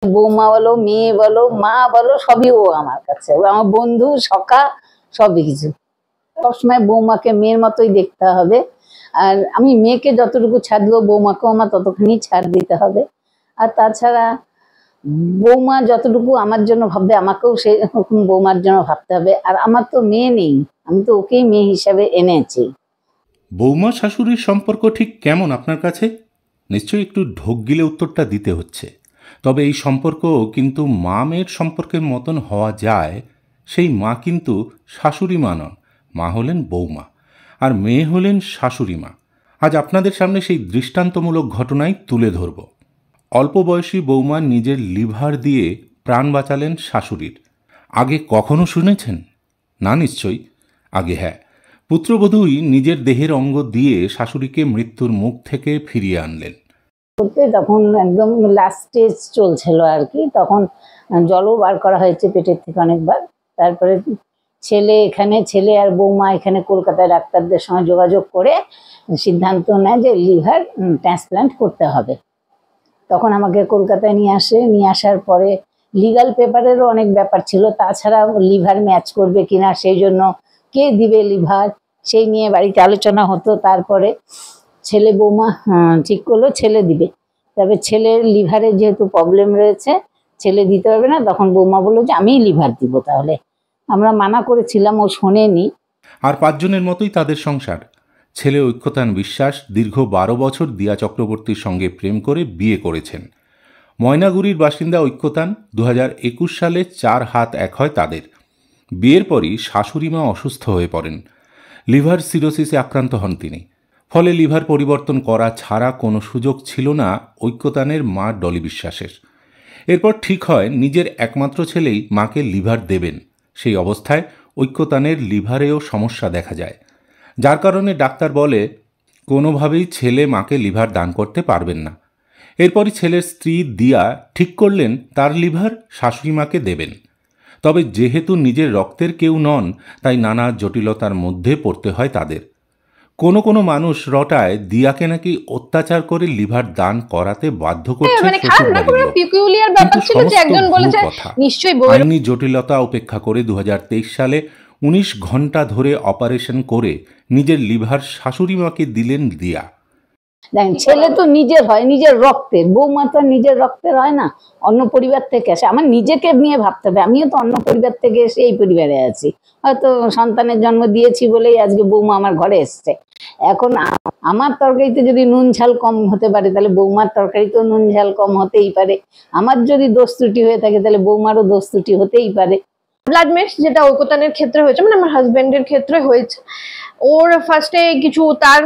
বৌমা বলো, মেয়ে বলো, মা বলো, সবই ও আমার কাছে। ও আমার বন্ধু, সখা, সবই কিছু। সবসময় বৌমাকে মেয়ের মতোই দেখতে হবে। আর আমি মেয়েকে যতটুকু ছাড় দেবো, বৌমাকেও আমার ততখানি ছাড় দিতে হবে। আর তাছাড়া বৌমা যতটুকু আমার জন্য ভাববে, আমাকেও সেরকম বৌমার জন্য ভাবতে হবে। আর আমার তো মেয়ে নেই, আমি তো ওকেই মেয়ে হিসাবে এনেছি। বৌমা শাশুড়ির সম্পর্ক ঠিক কেমন আপনার কাছে? নিশ্চয়ই একটু ঢোক গিলে উত্তরটা দিতে হচ্ছে। তবে এই সম্পর্ক কিন্তু মা মেয়ের সম্পর্কের মতন হওয়া যায়। সেই মা কিন্তু শাশুড়ি মা নন, মা হলেন বৌমা, আর মেয়ে হলেন শাশুড়ি মা। আজ আপনাদের সামনে সেই দৃষ্টান্তমূলক ঘটনাই তুলে ধরব। অল্প বয়সী বৌমা নিজের লিভার দিয়ে প্রাণ বাঁচালেন শাশুড়ির। আগে কখনো শুনেছেন? না নিশ্চয়ই। আগে হ্যাঁ, পুত্রবধূই নিজের দেহের অঙ্গ দিয়ে শাশুড়িকে মৃত্যুর মুখ থেকে ফিরিয়ে আনলেন। তখন একদম লাস্ট স্টেজ চলছিল আর কি। তখন জলও বার করা হয়েছে পেটের থেকে অনেকবার। তারপরে ছেলে আর বৌমা এখানে কলকাতায় ডাক্তারদের সঙ্গে যোগাযোগ করে সিদ্ধান্ত নেয় যে লিভার ট্রান্সপ্ল্যান্ট করতে হবে। তখন আমাকে কলকাতায় নিয়ে আসার পরে লিগাল পেপারেরও অনেক ব্যাপার ছিল। তাছাড়া লিভার ম্যাচ করবে কিনা, সেই জন্য কে দিবে লিভার, সেই নিয়ে বাড়িতে আলোচনা হতো। তারপরে ছেলে বৌমা ঠিক করলো ছেলে দিবে। তবে ছেলের লিভারে যেহেতু প্রবলেম রয়েছে, ছেলে দিতে পারবে না। তখন বৌমা বললো যে আমিই লিভার দিব। তাহলে আমরা মানা করেছিলাম, ও শোনেনি। আর 5 জনের মতোই তাদের সংসার। ছেলে ঐক্যতান বিশ্বাস দীর্ঘ 12 বছর দিয়া চক্রবর্তীর সঙ্গে প্রেম করে বিয়ে করেছেন। ময়নাগুড়ির বাসিন্দা ঐক্যতান 2021 সালে 4 হাত 1 হয় তাদের। বিয়ের পরই শাশুড়িমা অসুস্থ হয়ে পড়েন। লিভার সিরোসিসে আক্রান্ত হন তিনি। ফলে লিভার পরিবর্তন করা ছাড়া কোনো সুযোগ ছিল না ঐক্যতানের মা ডলি বিশ্বাসের। এরপর ঠিক হয় নিজের একমাত্র ছেলেই মাকে লিভার দেবেন। সেই অবস্থায় ঐক্যতানের লিভারেও সমস্যা দেখা যায়, যার কারণে ডাক্তার বলে কোনোভাবেই ছেলে মাকে লিভার দান করতে পারবেন না। এরপরই ছেলের স্ত্রী দিয়া ঠিক করলেন তার লিভার শাশুড়ি মাকে দেবেন। তবে যেহেতু নিজের রক্তের কেউ নন, তাই নানা জটিলতার মধ্যে পড়তে হয় তাদের। কোনো মানুষ রটায় দিয়াকে নাকি অত্যাচার করে লিভার দান করাতে বাধ্য করছে শ্বশুরবাড়ির লোক। কিন্তু সমস্ত কথা। আইনি জটিলতা উপেক্ষা করে 2023 সালে 19 ঘন্টা ধরে অপারেশন করে নিজের লিভার শাশুড়ি মাকে দিলেন দিয়া। দেখেন, ছেলে তো নিজের হয়, নিজের রক্তের। বৌমা তো নিজের রক্তের হয় না, অন্য পরিবার থেকে আসে। আমার নিজেকে নিয়ে ভাবতে হবে, আমিও তো অন্য পরিবার থেকে এসে এই পরিবারে আছি। হয়তো সন্তানের জন্ম দিয়েছি বলেই আজকে বৌমা আমার ঘরে এসছে। এখন আমার তরকারিতে যদি নুন ঝাল কম হতে পারে, তাহলে বৌমার তরকারিতেও নুন ঝাল কম হতেই পারে। আমার যদি দোষ ত্রুটি হয়ে থাকে, তাহলে বৌমারও দোষ ত্রুটি হতেই পারে। ব্লাড ম্যাচ যেটা ঐক্যতানের ক্ষেত্রে হয়েছে, মানে আমার হাজবেন্ডের ক্ষেত্রে হয়েছে, ওর ফার্স্টে তার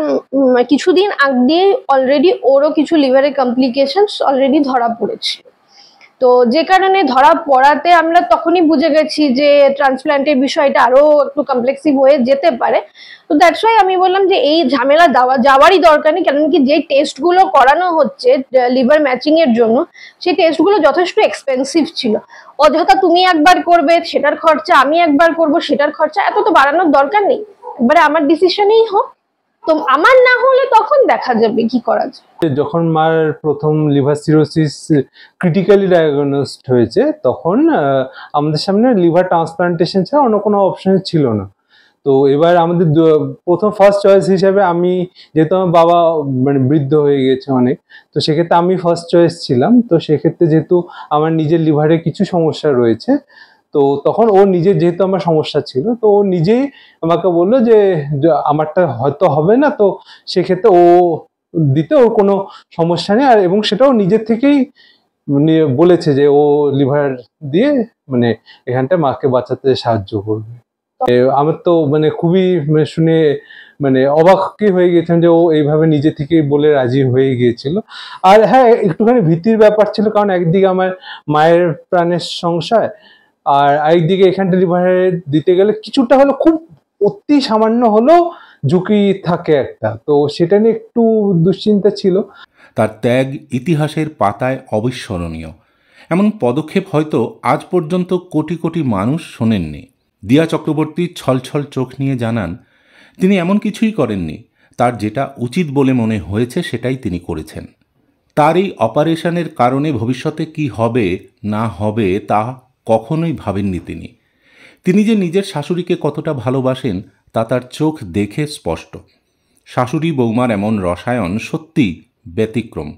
কিছুদিন আগে অলরেডি ওরও কিছু লিভারের কমপ্লিকেশনস অলরেডি ধরা পড়েছে। তো যে কারণে ধরা পড়াতে আমরা তখনই বুঝে গেছি যে ট্রান্সপ্ল্যান্টের বিষয়টা আরো একটু কমপ্লেক্সিভ হয়ে যেতে পারে। তো দ্যাটস ওয়াই আমি বললাম যে এই ঝামেলা যাওয়ারই দরকার নেই, কারণ কি যে টেস্টগুলো করানো হচ্ছে লিভার ম্যাচিং এর জন্য, সেই টেস্টগুলো যথেষ্ট এক্সপেন্সিভ ছিল। অযথা তুমি একবার করবে সেটার খরচা, আমি একবার করব সেটার খরচা, এত তো বাড়ানোর দরকার নেই। একবারে আমার ডিসিশনেই হোক, তো আমার না হলে তখন দেখা যাবে কি করা যায়। যখন মার প্রথম লিভার সিরোসিস ক্রিটিক্যালি ডায়াগনোসড হয়েছে, তখন আমাদের সামনে লিভার ট্রান্সপ্লান্টেশন ছাড়া অন্য কোনো অপশন ছিল না। তো এবার আমাদের প্রথম ফার্স্ট চয়েস হিসাবে আমি, যেহেতু আমার বাবা মানে বৃদ্ধ হয়ে গেছে অনেক, তো সেক্ষেত্রে আমি ফার্স্ট চয়েস ছিলাম। তো সেক্ষেত্রে যেহেতু আমার নিজের লিভারে কিছু সমস্যা রয়েছে, তো তখন ও নিজের, যেহেতু আমার সমস্যা ছিল, তো ও নিজেই আমাকে বললো যে আমারটা হয়তো হবে না, তো সেক্ষেত্রে ও দিতে ওর কোনো সমস্যা নেই। আর এবং সেটাও নিজের থেকেই বলেছে যে ও লিভার দিয়ে মানে এখানটা মাকে বাঁচাতে সাহায্য করবে। আমার তো মানে খুবই শুনে মানে অবাকই হয়ে গেছিলাম যে ও এইভাবে নিজে থেকেই বলে রাজি হয়ে গিয়েছিল। আর হ্যাঁ, একটুখানি ভীতির ব্যাপার ছিল, কারণ একদিকে আমার মায়ের প্রাণের সংশয়, আর আরেকদিকে এখানটা লিভারে দিতে গেলে কিছুটা হলো, খুব অতি সামান্য হলেও ঝুঁকি থাকে একটা, তো সেটা নিয়ে একটু দুশ্চিন্তা ছিল। তার ত্যাগ ইতিহাসের পাতায় অবিস্মরণীয়। এমন পদক্ষেপ হয়তো আজ পর্যন্ত কোটি কোটি মানুষ শোনেননি। দিয়া চক্রবর্তী ছলছল চোখ নিয়ে জানান, তিনি এমন কিছুই করেননি, তার যেটা উচিত বলে মনে হয়েছে সেটাই তিনি করেছেন। তার এই অপারেশনের কারণে ভবিষ্যতে কি হবে না হবে তা কখনোই ভাবেননি তিনি। তিনি যে নিজের শাশুড়িকে কতটা ভালোবাসেন তা তার চোখ দেখে স্পষ্ট। শাশুড়ি বৌমার এমন রসায়ন সত্যি ব্যতিক্রম।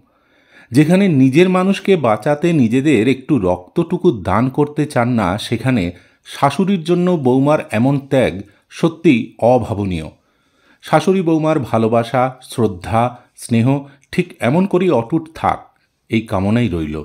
যেখানে নিজের মানুষকে বাঁচাতে নিজেদের একটু রক্তটুকু দান করতে চান না, সেখানে শাশুড়ির জন্য বৌমার এমন ত্যাগ সত্যি অভাবনীয়। শাশুড়ি বৌমার ভালোবাসা, শ্রদ্ধা, স্নেহ ঠিক এমন করেই অটুট থাক, এই কামনাই রইল।